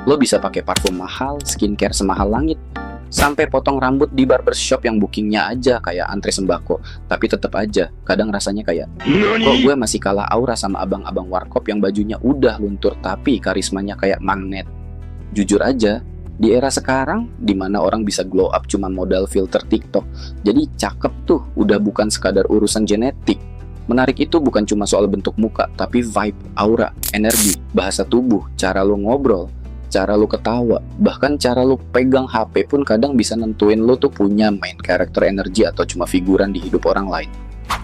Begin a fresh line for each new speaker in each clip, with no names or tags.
Lo bisa pakai parfum mahal, skincare semahal langit, sampai potong rambut di barbershop yang bookingnya aja kayak antre sembako. Tapi tetap aja, kadang rasanya kayak, kok gue masih kalah aura sama abang-abang warkop yang bajunya udah luntur tapi karismanya kayak magnet. Jujur aja, di era sekarang, dimana orang bisa glow up cuma modal filter TikTok, jadi cakep tuh udah bukan sekadar urusan genetik. Menarik itu bukan cuma soal bentuk muka, tapi vibe, aura, energi, bahasa tubuh, cara lo ngobrol, cara lu ketawa, bahkan cara lu pegang HP pun kadang bisa nentuin lu tuh punya main karakter energi atau cuma figuran di hidup orang lain.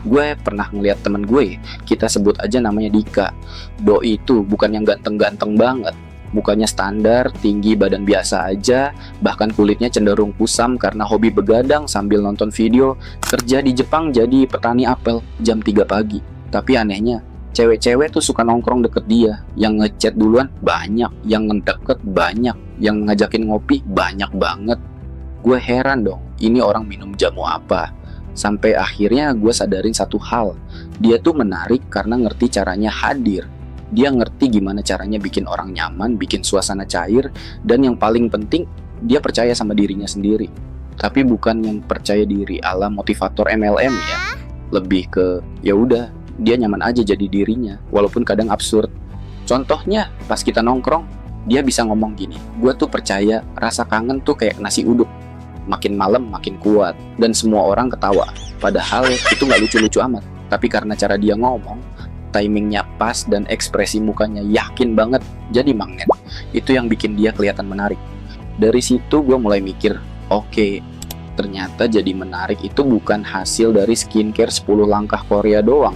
Gue pernah ngeliat temen gue, kita sebut aja namanya Dika. Doi itu bukan yang ganteng-ganteng banget, mukanya standar, tinggi, badan biasa aja, bahkan kulitnya cenderung kusam karena hobi begadang sambil nonton video, kerja di Jepang jadi petani apel jam 3 pagi. Tapi anehnya, cewek-cewek tuh suka nongkrong deket dia, yang ngechat duluan banyak, yang ngedeket banyak, yang ngajakin ngopi banyak banget. Gue heran dong, ini orang minum jamu apa? Sampai akhirnya gue sadarin satu hal, dia tuh menarik karena ngerti caranya hadir. Dia ngerti gimana caranya bikin orang nyaman, bikin suasana cair, dan yang paling penting, dia percaya sama dirinya sendiri. Tapi bukan yang percaya diri ala motivator MLM ya. Lebih ke, ya udah, dia nyaman aja jadi dirinya, walaupun kadang absurd. Contohnya, pas kita nongkrong, dia bisa ngomong gini, gue tuh percaya rasa kangen tuh kayak nasi uduk, makin malam makin kuat, dan semua orang ketawa. Padahal itu gak lucu-lucu amat, tapi karena cara dia ngomong, timingnya pas dan ekspresi mukanya yakin banget, jadi magnet. Itu yang bikin dia kelihatan menarik. Dari situ gue mulai mikir, oke, ternyata jadi menarik itu bukan hasil dari skincare 10 langkah Korea doang,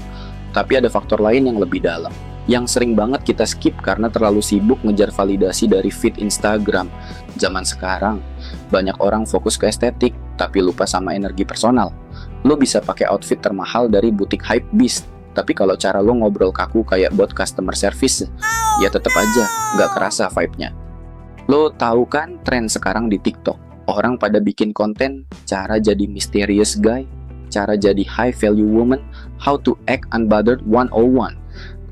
tapi ada faktor lain yang lebih dalam, yang sering banget kita skip karena terlalu sibuk ngejar validasi dari feed Instagram. Zaman sekarang, banyak orang fokus ke estetik, tapi lupa sama energi personal. Lo bisa pakai outfit termahal dari butik Hypebeast, tapi kalau cara lo ngobrol kaku kayak bot customer service, ya tetap aja nggak kerasa vibe-nya. Lo tahu kan tren sekarang di TikTok? Orang pada bikin konten cara jadi mysterious guy, cara jadi high value woman, how to act unbothered 101.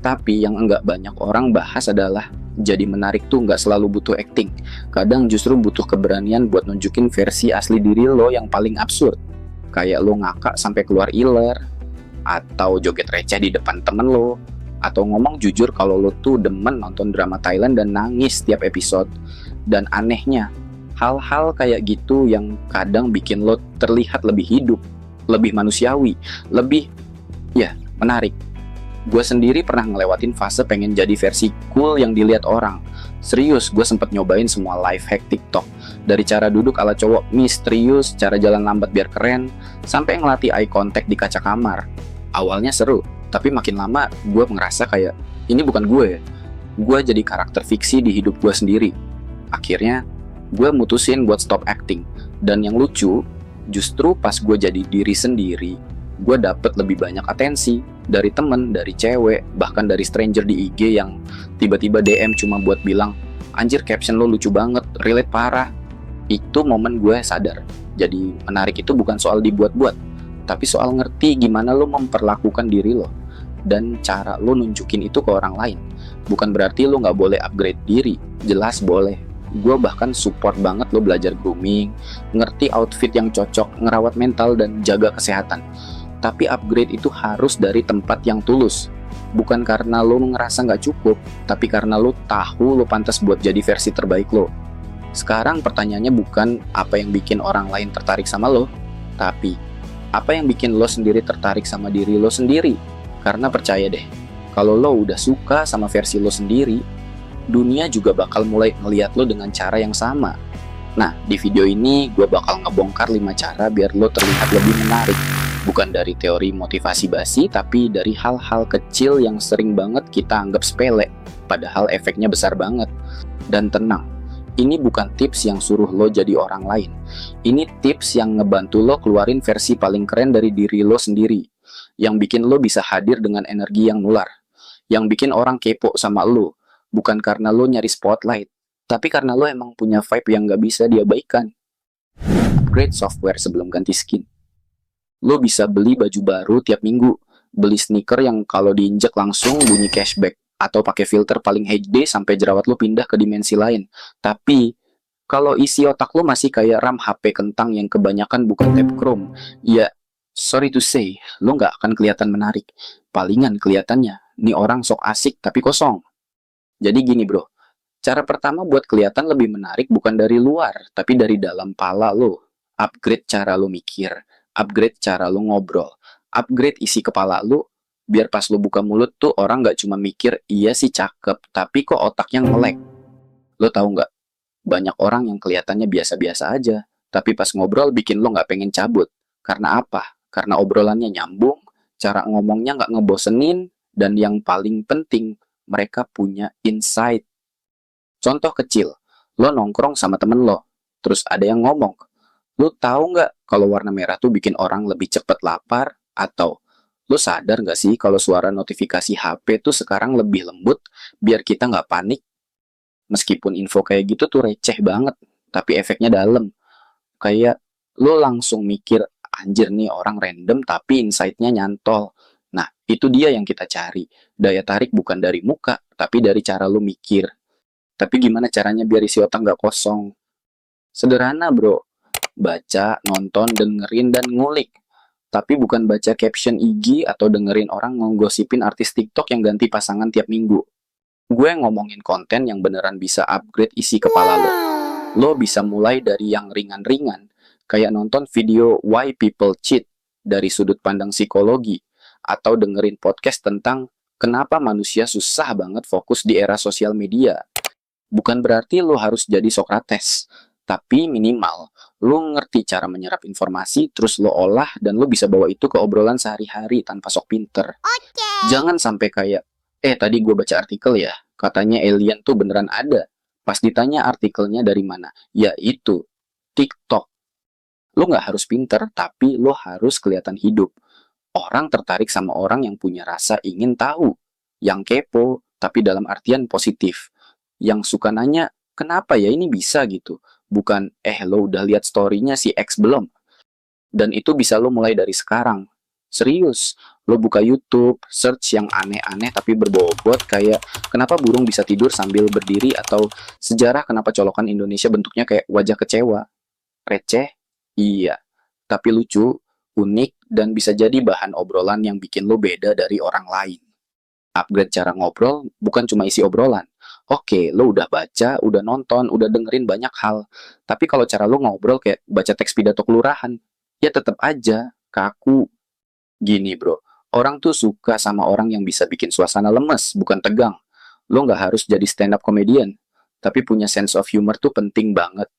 Tapi yang enggak banyak orang bahas adalah jadi menarik tuh nggak selalu butuh acting. Kadang justru butuh keberanian buat nunjukin versi asli diri lo yang paling absurd. Kayak lo ngakak sampai keluar iler, atau joget receh di depan temen lo, atau ngomong jujur kalau lo tuh demen nonton drama Thailand dan nangis setiap episode. Dan anehnya, hal-hal kayak gitu yang kadang bikin lo terlihat lebih hidup, lebih manusiawi, lebih, ya, menarik. Gue sendiri pernah ngelewatin fase pengen jadi versi cool yang dilihat orang. Serius, gue sempet nyobain semua life hack TikTok. Dari cara duduk ala cowok misterius, cara jalan lambat biar keren, sampai ngelatih eye contact di kaca kamar. Awalnya seru, tapi makin lama gue ngerasa kayak, ini bukan gue. Gue jadi karakter fiksi di hidup gue sendiri. Akhirnya, gue mutusin buat stop acting. Dan yang lucu, justru pas gue jadi diri sendiri, gue dapet lebih banyak atensi dari temen, dari cewek, bahkan dari stranger di IG yang tiba-tiba DM cuma buat bilang, anjir caption lo lucu banget, relate parah. Itu momen gue sadar, jadi menarik itu bukan soal dibuat-buat, tapi soal ngerti gimana lo memperlakukan diri lo, dan cara lo nunjukin itu ke orang lain. Bukan berarti lo gak boleh upgrade diri, jelas boleh. Gue bahkan support banget lo belajar grooming, ngerti outfit yang cocok, ngerawat mental, dan jaga kesehatan. Tapi upgrade itu harus dari tempat yang tulus. Bukan karena lo ngerasa gak cukup, tapi karena lo tahu lo pantas buat jadi versi terbaik lo. Sekarang pertanyaannya bukan apa yang bikin orang lain tertarik sama lo, tapi apa yang bikin lo sendiri tertarik sama diri lo sendiri. Karena percaya deh, kalau lo udah suka sama versi lo sendiri, dunia juga bakal mulai ngeliat lo dengan cara yang sama. Nah, di video ini gue bakal ngebongkar 5 cara biar lo terlihat lebih menarik. Bukan dari teori motivasi basi, tapi dari hal-hal kecil yang sering banget kita anggap sepele, padahal efeknya besar banget. Dan tenang, ini bukan tips yang suruh lo jadi orang lain. Ini tips yang ngebantu lo keluarin versi paling keren dari diri lo sendiri, yang bikin lo bisa hadir dengan energi yang nular, yang bikin orang kepo sama lo, bukan karena lo nyari spotlight, tapi karena lo emang punya vibe yang gak bisa diabaikan. Upgrade software sebelum ganti skin. Lo bisa beli baju baru tiap minggu, beli sneaker yang kalau diinjek langsung bunyi cashback, atau pakai filter paling HD sampai jerawat lu pindah ke dimensi lain. Tapi kalau isi otak lu masih kayak RAM HP kentang yang kebanyakan bukan tab Chrome, ya sorry to say, lu nggak akan kelihatan menarik. Palingan kelihatannya, nih orang sok asik tapi kosong. Jadi gini bro, cara pertama buat kelihatan lebih menarik bukan dari luar, tapi dari dalam pala lo. Upgrade cara lo mikir, upgrade cara lo ngobrol, upgrade isi kepala lo, biar pas lo buka mulut tuh orang nggak cuma mikir, iya sih cakep, tapi kok otaknya ngelek. Lo tahu nggak? Banyak orang yang kelihatannya biasa-biasa aja, tapi pas ngobrol bikin lo nggak pengen cabut. Karena apa? Karena obrolannya nyambung, cara ngomongnya nggak ngebosenin, dan yang paling penting, mereka punya insight. Contoh kecil, lo nongkrong sama temen lo, terus ada yang ngomong, lo tahu nggak kalau warna merah tuh bikin orang lebih cepet lapar? Atau, lo sadar nggak sih kalau suara notifikasi HP tuh sekarang lebih lembut, biar kita nggak panik? Meskipun info kayak gitu tuh receh banget, tapi efeknya dalam. Kayak, lo langsung mikir, anjir nih orang random tapi insight-nya nyantol. Nah, itu dia yang kita cari. Daya tarik bukan dari muka, tapi dari cara lo mikir. Tapi gimana caranya biar isi otak nggak kosong? Sederhana bro, baca, nonton, dengerin, dan ngulik. Tapi bukan baca caption IG atau dengerin orang ngonggosipin artis TikTok yang ganti pasangan tiap minggu. Gue ngomongin konten yang beneran bisa upgrade isi kepala lo. Lo bisa mulai dari yang ringan-ringan, kayak nonton video Why People Cheat dari sudut pandang psikologi, atau dengerin podcast tentang kenapa manusia susah banget fokus di era sosial media. Bukan berarti lo harus jadi Socrates, tapi minimal lo ngerti cara menyerap informasi, terus lo olah, dan lo bisa bawa itu ke obrolan sehari-hari tanpa sok pinter. Jangan sampai kayak, tadi gue baca artikel ya, katanya alien tuh beneran ada. Pas ditanya artikelnya dari mana, ya itu, TikTok. Lo nggak harus pinter, tapi lo harus kelihatan hidup. Orang tertarik sama orang yang punya rasa ingin tahu, yang kepo, tapi dalam artian positif. Yang suka nanya, kenapa ya ini bisa gitu? Bukan, lo udah lihat story-nya si X belum? Dan itu bisa lo mulai dari sekarang. Serius, lo buka YouTube, search yang aneh-aneh tapi berbobot kayak kenapa burung bisa tidur sambil berdiri, atau sejarah kenapa colokan Indonesia bentuknya kayak wajah kecewa. Receh? Iya. Tapi lucu, unik, dan bisa jadi bahan obrolan yang bikin lo beda dari orang lain. Upgrade cara ngobrol bukan cuma isi obrolan. Oke, lo udah baca, udah nonton, udah dengerin banyak hal. Tapi kalau cara lo ngobrol kayak baca teks pidato kelurahan, ya tetap aja kaku. Gini bro, orang tuh suka sama orang yang bisa bikin suasana lemes, bukan tegang. Lo nggak harus jadi stand up comedian, tapi punya sense of humor tuh penting banget.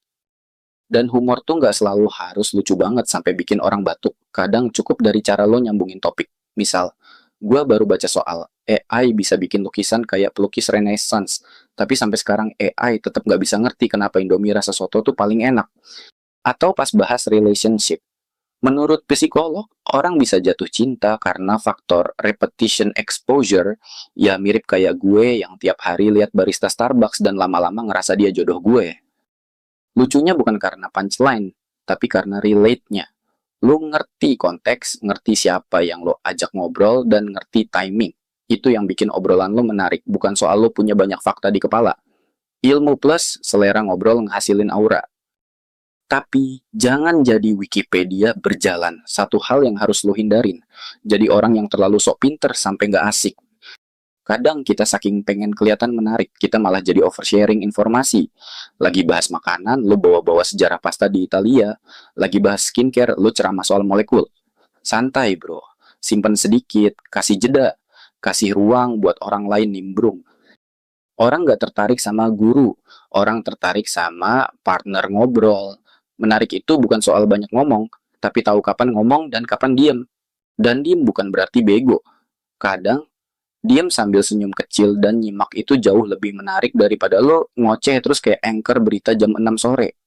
Dan humor tuh nggak selalu harus lucu banget sampai bikin orang batuk. Kadang cukup dari cara lo nyambungin topik. Misal, gue baru baca soal AI bisa bikin lukisan kayak pelukis Renaissance, tapi sampai sekarang AI tetap nggak bisa ngerti kenapa Indomie rasa soto tuh paling enak. Atau pas bahas relationship, menurut psikolog, orang bisa jatuh cinta karena faktor repetition exposure, ya mirip kayak gue yang tiap hari lihat barista Starbucks dan lama-lama ngerasa dia jodoh gue. Lucunya bukan karena punchline, tapi karena relate-nya. Lo ngerti konteks, ngerti siapa yang lo ajak ngobrol, dan ngerti timing. Itu yang bikin obrolan lo menarik, bukan soal lo punya banyak fakta di kepala. Ilmu plus selera ngobrol ngehasilin aura. Tapi jangan jadi Wikipedia berjalan. Satu hal yang harus lo hindarin. Jadi orang yang terlalu sok pinter sampai nggak asik. Kadang kita saking pengen kelihatan menarik, kita malah jadi oversharing informasi. Lagi bahas makanan, lo bawa-bawa sejarah pasta di Italia. Lagi bahas skincare, lo ceramah soal molekul. Santai bro, simpen sedikit, kasih jeda, kasih ruang buat orang lain nimbrung. Orang nggak tertarik sama guru, orang tertarik sama partner ngobrol. Menarik itu bukan soal banyak ngomong, tapi tahu kapan ngomong dan kapan diem. Dan diem bukan berarti bego. Kadang, diem sambil senyum kecil dan nyimak itu jauh lebih menarik daripada lo ngoceh terus kayak anchor berita jam 6 sore.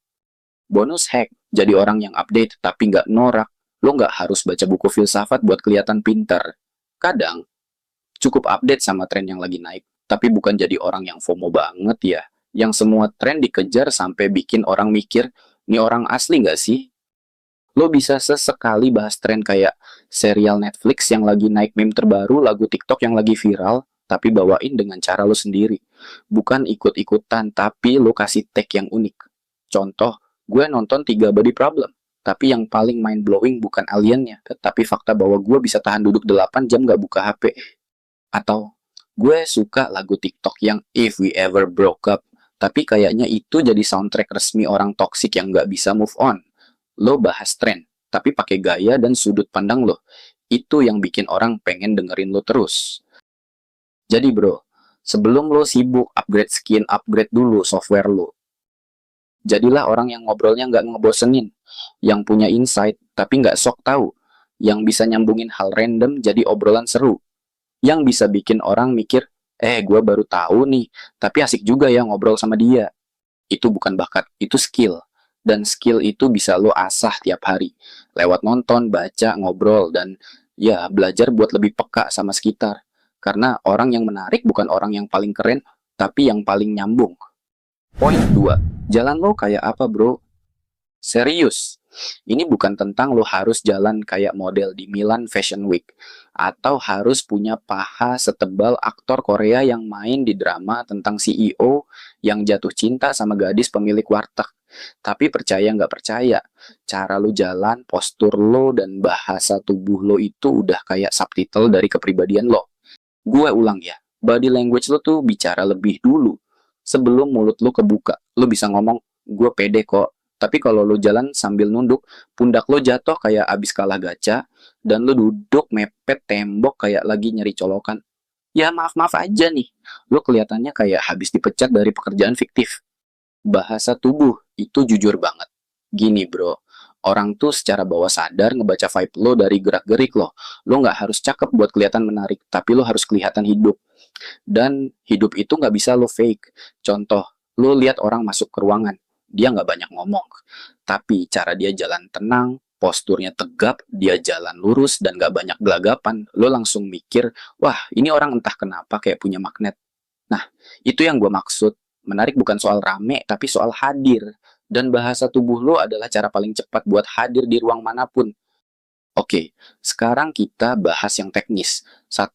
Bonus hack, jadi orang yang update tapi nggak norak. Lo nggak harus baca buku filsafat buat kelihatan pintar. Kadang, cukup update sama tren yang lagi naik, tapi bukan jadi orang yang FOMO banget ya. Yang semua tren dikejar sampai bikin orang mikir, ini orang asli nggak sih? Lo bisa sesekali bahas tren kayak serial Netflix yang lagi naik meme terbaru, lagu TikTok yang lagi viral, tapi bawain dengan cara lo sendiri. Bukan ikut-ikutan, tapi lo kasih take yang unik. Contoh, gue nonton 3 Body Problem, tapi yang paling mind-blowing bukan aliennya, tapi fakta bahwa gue bisa tahan duduk 8 jam gak buka HP. Atau, gue suka lagu TikTok yang If We Ever Broke Up, tapi kayaknya itu jadi soundtrack resmi orang toksik yang gak bisa move on. Lo bahas tren, tapi pakai gaya dan sudut pandang lo. Itu yang bikin orang pengen dengerin lo terus. Jadi bro, sebelum lo sibuk upgrade skin, upgrade dulu software lo. Jadilah orang yang ngobrolnya nggak ngebosenin, yang punya insight tapi nggak sok tahu, yang bisa nyambungin hal random jadi obrolan seru, yang bisa bikin orang mikir, gue baru tahu nih, tapi asik juga ya ngobrol sama dia. Itu bukan bakat, itu skill. Dan skill itu bisa lo asah tiap hari, lewat nonton, baca, ngobrol, dan ya belajar buat lebih peka sama sekitar. Karena orang yang menarik bukan orang yang paling keren, tapi yang paling nyambung. Poin 2. Jalan lo kayak apa bro? Serius, ini bukan tentang lo harus jalan kayak model di Milan Fashion Week, atau harus punya paha setebal aktor Korea yang main di drama tentang CEO yang jatuh cinta sama gadis pemilik warteg. Tapi percaya nggak percaya, cara lo jalan, postur lo, dan bahasa tubuh lo itu udah kayak subtitle dari kepribadian lo. Gue ulang ya, body language lo tuh bicara lebih dulu. Sebelum mulut lo kebuka, lo bisa ngomong, gue pede kok. Tapi kalau lo jalan sambil nunduk, pundak lo jatuh kayak abis kalah gacha, dan lo duduk mepet tembok kayak lagi nyari colokan. Ya maaf-maaf aja nih, lo kelihatannya kayak habis dipecat dari pekerjaan fiktif. Bahasa tubuh itu jujur banget. Gini bro, orang tuh secara bawah sadar ngebaca vibe lo dari gerak-gerik lo. Lo nggak harus cakep buat kelihatan menarik, tapi lo harus kelihatan hidup. Dan hidup itu nggak bisa lo fake. Contoh, lo lihat orang masuk ke ruangan, dia nggak banyak ngomong, tapi cara dia jalan tenang, posturnya tegap, dia jalan lurus dan nggak banyak gelagapan. Lo langsung mikir, wah ini orang entah kenapa kayak punya magnet. Nah, itu yang gue maksud. Menarik bukan soal rame, tapi soal hadir. Dan bahasa tubuh lo adalah cara paling cepat buat hadir di ruang manapun. Oke, sekarang kita bahas yang teknis. 1.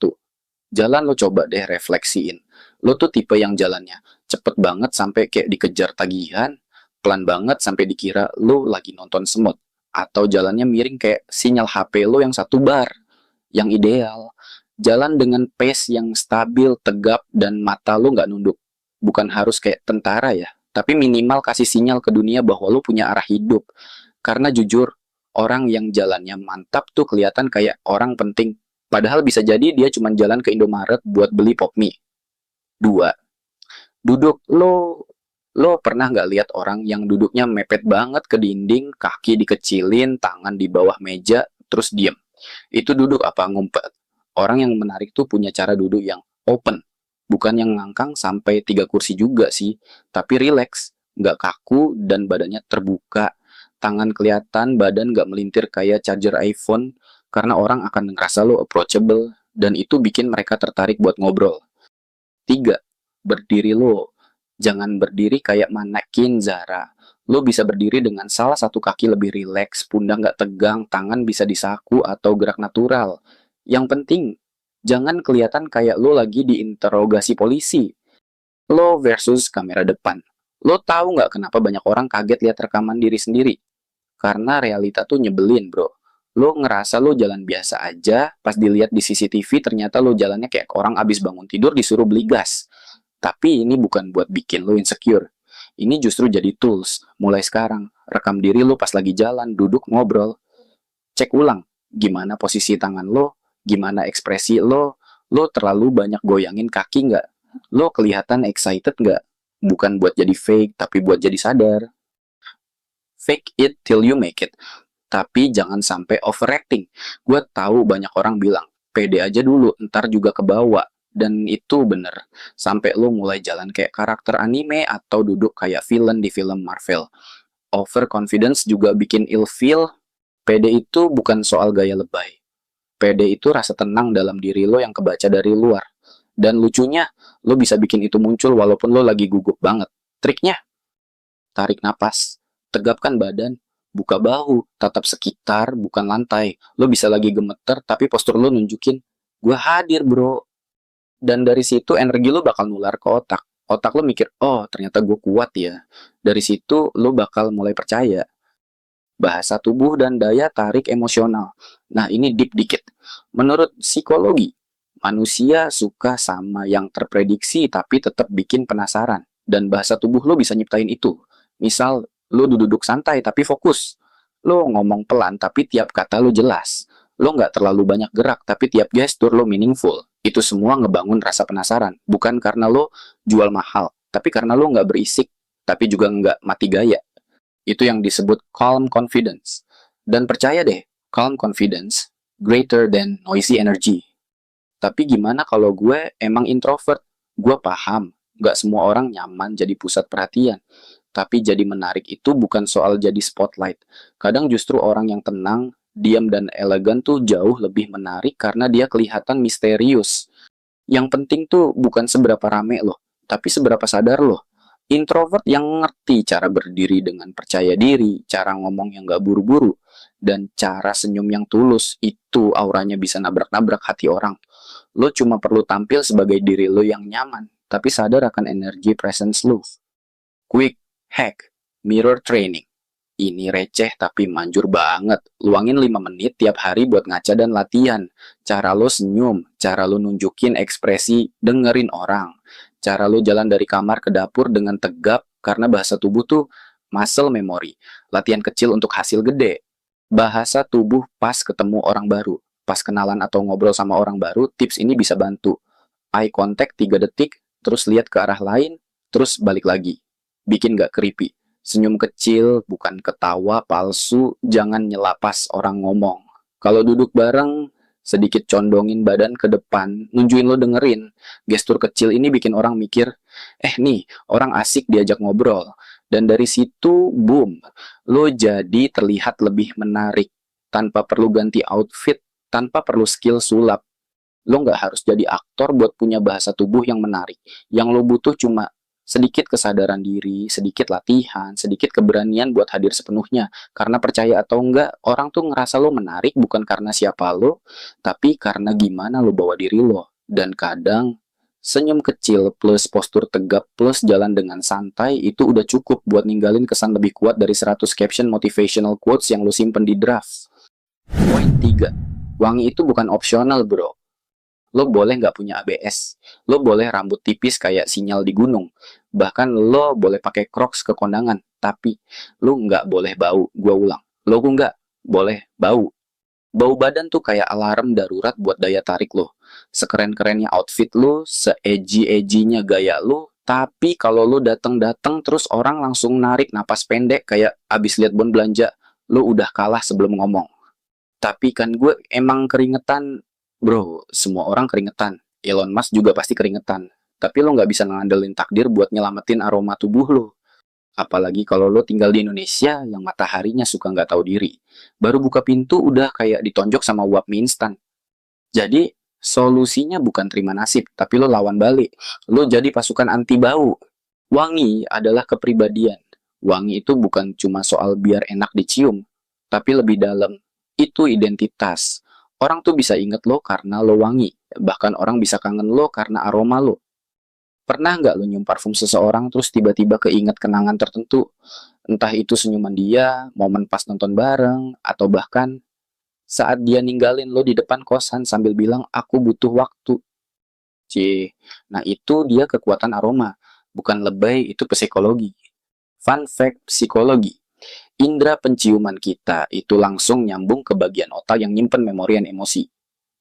Jalan lo coba deh refleksiin. Lo tuh tipe yang jalannya cepet banget sampai kayak dikejar tagihan, pelan banget sampai dikira lo lagi nonton semut. Atau jalannya miring kayak sinyal HP lo yang 1 bar. Yang ideal, jalan dengan pace yang stabil, tegap, dan mata lo nggak nunduk. Bukan harus kayak tentara ya, tapi minimal kasih sinyal ke dunia bahwa lo punya arah hidup. Karena jujur, orang yang jalannya mantap tuh kelihatan kayak orang penting. Padahal bisa jadi dia cuma jalan ke Indomaret buat beli pop mie. 2. Duduk. Lo pernah nggak lihat orang yang duduknya mepet banget ke dinding, kaki dikecilin, tangan di bawah meja, terus diem? Itu duduk apa ngumpet? Orang yang menarik tuh punya cara duduk yang open. Bukan yang ngangkang sampai 3 kursi juga sih, tapi relax, nggak kaku dan badannya terbuka. Tangan kelihatan, badan nggak melintir kayak charger iPhone, karena orang akan ngerasa lo approachable, dan itu bikin mereka tertarik buat ngobrol. 3. Berdiri lo. Jangan berdiri kayak manekin Zara. Lo bisa berdiri dengan salah satu kaki lebih rileks, pundak nggak tegang, tangan bisa disaku atau gerak natural. Yang penting, jangan kelihatan kayak lo lagi diinterogasi polisi. Lo versus kamera depan. Lo tahu nggak kenapa banyak orang kaget lihat rekaman diri sendiri? Karena realita tuh nyebelin bro. Lo ngerasa lo jalan biasa aja, pas dilihat di CCTV ternyata lo jalannya kayak orang abis bangun tidur disuruh beli gas. Tapi ini bukan buat bikin lo insecure. Ini justru jadi tools. Mulai sekarang, rekam diri lo pas lagi jalan, duduk, ngobrol. Cek ulang, gimana posisi tangan lo, gimana ekspresi lo terlalu banyak goyangin kaki nggak? Lo kelihatan excited nggak? Bukan buat jadi fake, tapi buat jadi sadar. Fake it till you make it. Tapi jangan sampai overacting. Gue tahu banyak orang bilang, pede aja dulu, ntar juga kebawa. Dan itu bener. Sampai lo mulai jalan kayak karakter anime atau duduk kayak villain di film Marvel. Overconfidence juga bikin ilfeel. Pede itu bukan soal gaya lebay. Pede itu rasa tenang dalam diri lo yang kebaca dari luar. Dan lucunya, lo bisa bikin itu muncul walaupun lo lagi gugup banget. Triknya, tarik napas, tegapkan badan, buka bahu, tatap sekitar, bukan lantai. Lo bisa lagi gemeter, tapi postur lo nunjukin, gue hadir bro. Dan dari situ energi lu bakal nular ke otak. Otak lu mikir, oh ternyata gue kuat ya. Dari situ lu bakal mulai percaya. Bahasa tubuh dan daya tarik emosional. Nah ini deep dikit. Menurut psikologi, manusia suka sama yang terprediksi tapi tetap bikin penasaran. Dan bahasa tubuh lo bisa nyiptain itu. Misal, lo duduk santai tapi fokus. Lo ngomong pelan tapi tiap kata lo jelas. Lo nggak terlalu banyak gerak tapi tiap gestur lo meaningful. Itu semua ngebangun rasa penasaran. Bukan karena lo jual mahal, tapi karena lo nggak berisik, tapi juga nggak mati gaya. Itu yang disebut calm confidence. Dan percaya deh, calm confidence greater than noisy energy. Tapi gimana kalau gue emang introvert? Gue paham, gak semua orang nyaman jadi pusat perhatian. Tapi jadi menarik itu bukan soal jadi spotlight. Kadang justru orang yang tenang, diam dan elegan tuh jauh lebih menarik karena dia kelihatan misterius. Yang penting tuh bukan seberapa rame loh, tapi seberapa sadar loh. Introvert yang ngerti cara berdiri dengan percaya diri, cara ngomong yang gak buru-buru, dan cara senyum yang tulus, itu auranya bisa nabrak-nabrak hati orang. Lo cuma perlu tampil sebagai diri lo yang nyaman, tapi sadar akan energi presence lo. Quick hack, mirror training. Ini receh tapi manjur banget. Luangin 5 menit tiap hari buat ngaca dan latihan. Cara lo senyum, cara lo nunjukin ekspresi, dengerin orang. Cara lo jalan dari kamar ke dapur dengan tegap karena bahasa tubuh tuh muscle memory. Latihan kecil untuk hasil gede. Bahasa tubuh pas ketemu orang baru. Pas kenalan atau ngobrol sama orang baru, tips ini bisa bantu. Eye contact 3 detik, terus lihat ke arah lain, terus balik lagi. Bikin gak creepy. Senyum kecil, bukan ketawa palsu, jangan nyelapas orang ngomong. Kalau duduk bareng, sedikit condongin badan ke depan, nunjukin lo dengerin. Gestur kecil ini bikin orang mikir, nih, orang asik diajak ngobrol. Dan dari situ, boom, lo jadi terlihat lebih menarik. Tanpa perlu ganti outfit, tanpa perlu skill sulap. Lo nggak harus jadi aktor buat punya bahasa tubuh yang menarik. Yang lo butuh cuma sedikit kesadaran diri, sedikit latihan, sedikit keberanian buat hadir sepenuhnya. Karena percaya atau enggak, orang tuh ngerasa lo menarik bukan karena siapa lo, tapi karena gimana lo bawa diri lo. Dan kadang, senyum kecil plus postur tegap plus jalan dengan santai itu udah cukup buat ninggalin kesan lebih kuat dari 100 caption motivational quotes yang lo simpen di draft. Poin 3. Wangi itu bukan opsional bro. Lo boleh nggak punya ABS, lo boleh rambut tipis kayak sinyal di gunung, bahkan lo boleh pakai Crocs ke kondangan, tapi lo nggak boleh bau. Gua ulang, lo nggak boleh bau. Bau badan tuh kayak alarm darurat buat daya tarik lo. Sekeren-kerennya outfit lo, se-edgy-edgynya gaya lo, tapi kalau lo dateng-dateng terus orang langsung narik napas pendek kayak abis lihat bon belanja, lo udah kalah sebelum ngomong. Tapi kan gue emang keringetan. Bro, semua orang keringetan. Elon Musk juga pasti keringetan. Tapi lo nggak bisa ngandelin takdir buat nyelamatin aroma tubuh lo. Apalagi kalau lo tinggal di Indonesia yang mataharinya suka nggak tahu diri. Baru buka pintu udah kayak ditonjok sama uap mie instan. Jadi, solusinya bukan terima nasib, tapi lo lawan balik. Lo jadi pasukan anti bau. Wangi adalah kepribadian. Wangi itu bukan cuma soal biar enak dicium, tapi lebih dalam. Itu identitas. Orang tuh bisa inget lo karena lo wangi. Bahkan orang bisa kangen lo karena aroma lo. Pernah nggak lo nyium parfum seseorang terus tiba-tiba keinget kenangan tertentu? Entah itu senyuman dia, momen pas nonton bareng, atau bahkan saat dia ninggalin lo di depan kosan sambil bilang, aku butuh waktu. Nah itu dia kekuatan aroma. Bukan lebay, itu psikologi. Fun fact psikologi. Indra penciuman kita itu langsung nyambung ke bagian otak yang nyimpen memori dan emosi.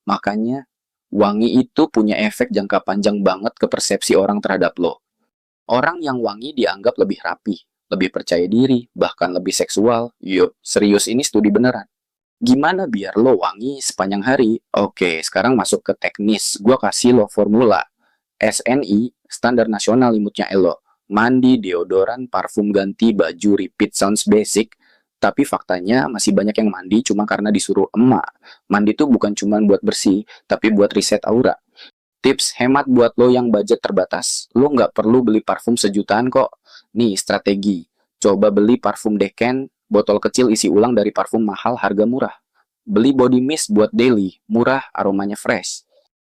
Makanya, wangi itu punya efek jangka panjang banget ke persepsi orang terhadap lo. Orang yang wangi dianggap lebih rapi, lebih percaya diri, bahkan lebih seksual. Yup, serius ini studi beneran. Gimana biar lo wangi sepanjang hari? Oke, sekarang masuk ke teknis. Gua kasih lo formula. SNI, Standar Nasional Imutnya Elo. Mandi, deodoran, parfum ganti, baju, repeat sounds basic. Tapi faktanya masih banyak yang mandi cuma karena disuruh emak. Mandi tuh bukan cuma buat bersih, tapi buat reset aura. Tips hemat buat lo yang budget terbatas. Lo nggak perlu beli parfum sejutaan kok. Nih strategi. Coba beli parfum Decan, botol kecil isi ulang dari parfum mahal harga murah. Beli body mist buat daily, murah, aromanya fresh.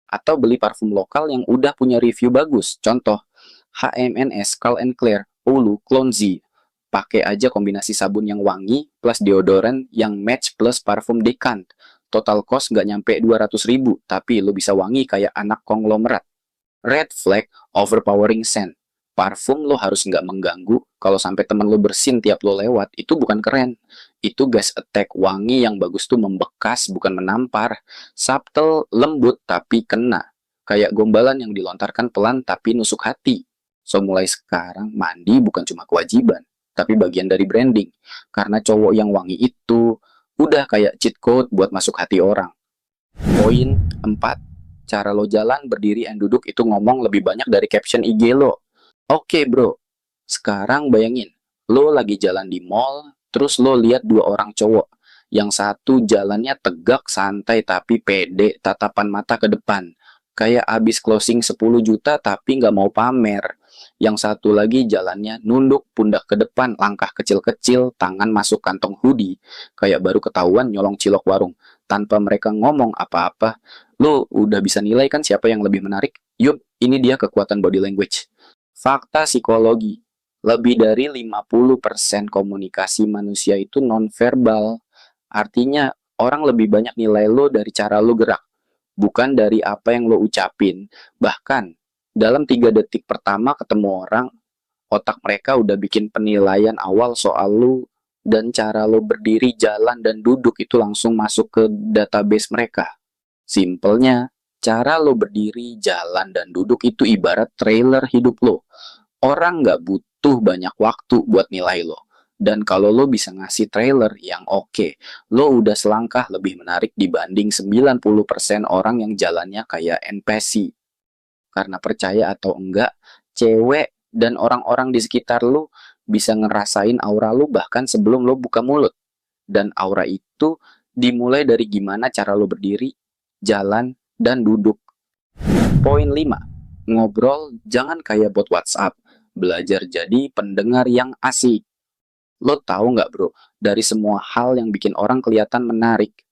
Atau beli parfum lokal yang udah punya review bagus. Contoh, HMNS, Carl Clear, Oulu, Clonzy. Pakai aja kombinasi sabun yang wangi plus deodoran yang match plus parfum Decant. Total cost nggak nyampe 200.000, tapi lo bisa wangi kayak anak konglomerat. Red flag, overpowering scent. Parfum lo harus nggak mengganggu. Kalau sampai temen lo bersin tiap lo lewat, itu bukan keren. Itu gas attack. Wangi yang bagus tuh membekas, bukan menampar. Subtle, lembut, tapi kena. Kayak gombalan yang dilontarkan pelan tapi nusuk hati. So mulai sekarang, mandi bukan cuma kewajiban, tapi bagian dari branding. Karena cowok yang wangi itu udah kayak cheat code buat masuk hati orang. Poin 4. Cara lo jalan, berdiri, and duduk itu ngomong lebih banyak dari caption IG lo. Oke bro, sekarang bayangin, lo lagi jalan di mall, terus lo lihat dua orang cowok. Yang satu jalannya tegak, santai, tapi pede, tatapan mata ke depan. Kayak abis closing 10 juta tapi nggak mau pamer. Yang satu lagi jalannya nunduk, pundak ke depan, langkah kecil-kecil, tangan masuk kantong hoodie. Kayak baru ketahuan nyolong cilok warung. Tanpa mereka ngomong apa-apa, lo udah bisa nilai kan siapa yang lebih menarik? Yup, ini dia kekuatan body language. Fakta psikologi, lebih dari 50% komunikasi manusia itu nonverbal. Artinya, orang lebih banyak nilai lo dari cara lo gerak, bukan dari apa yang lo ucapin. Bahkan, dalam 3 detik pertama ketemu orang, otak mereka udah bikin penilaian awal soal lo, dan cara lo berdiri, jalan, dan duduk itu langsung masuk ke database mereka. Simpelnya, cara lo berdiri, jalan, dan duduk itu ibarat trailer hidup lo. Orang nggak butuh banyak waktu buat nilai lo. Dan kalau lo bisa ngasih trailer yang oke, lo udah selangkah lebih menarik dibanding 90% orang yang jalannya kayak NPC. Karena percaya atau enggak, cewek dan orang-orang di sekitar lo bisa ngerasain aura lo bahkan sebelum lo buka mulut. Dan aura itu dimulai dari gimana cara lo berdiri, jalan, dan duduk. Poin 5. Ngobrol jangan kayak bot WhatsApp. Belajar jadi pendengar yang asik. Lo tahu nggak bro, dari semua hal yang bikin orang kelihatan menarik,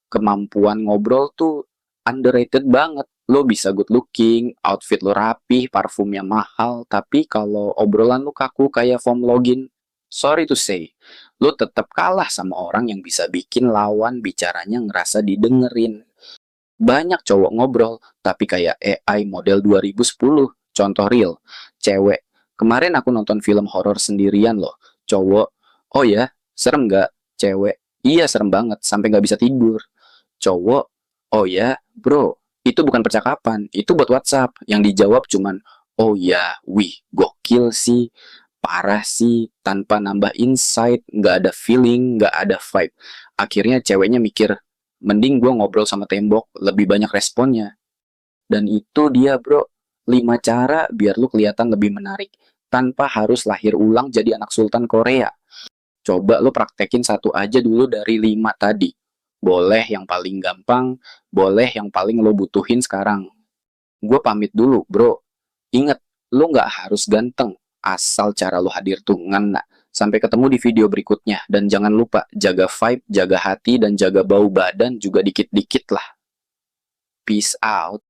kemampuan ngobrol tuh underrated banget. Lo bisa good looking, outfit lo rapi, parfumnya mahal, tapi kalau obrolan lo kaku kayak form login, sorry to say, lo tetap kalah sama orang yang bisa bikin lawan bicaranya ngerasa didengerin. Banyak cowok ngobrol, tapi kayak AI model 2010. Contoh real, cewek. Kemarin aku nonton film horor sendirian loh. Cowok, oh ya, serem nggak? Cewek, iya serem banget, sampai nggak bisa tidur. Cowok, oh ya, bro, itu bukan percakapan, itu buat WhatsApp. Yang dijawab cuman, oh ya, wih, gokil sih, parah sih, tanpa nambah insight, nggak ada feeling, nggak ada vibe. Akhirnya ceweknya mikir, mending gue ngobrol sama tembok, lebih banyak responnya. Dan itu dia bro, 5 cara biar lu kelihatan lebih menarik tanpa harus lahir ulang jadi anak sultan Korea. Coba lu praktekin satu aja dulu dari 5 tadi. Boleh yang paling gampang, boleh yang paling lo butuhin sekarang. Gue pamit dulu bro. Ingat, lu nggak harus ganteng, asal cara lu hadir tuh ngena. Sampai ketemu di video berikutnya. Dan jangan lupa jaga vibe, jaga hati, dan jaga bau badan juga dikit-dikit lah. Peace out.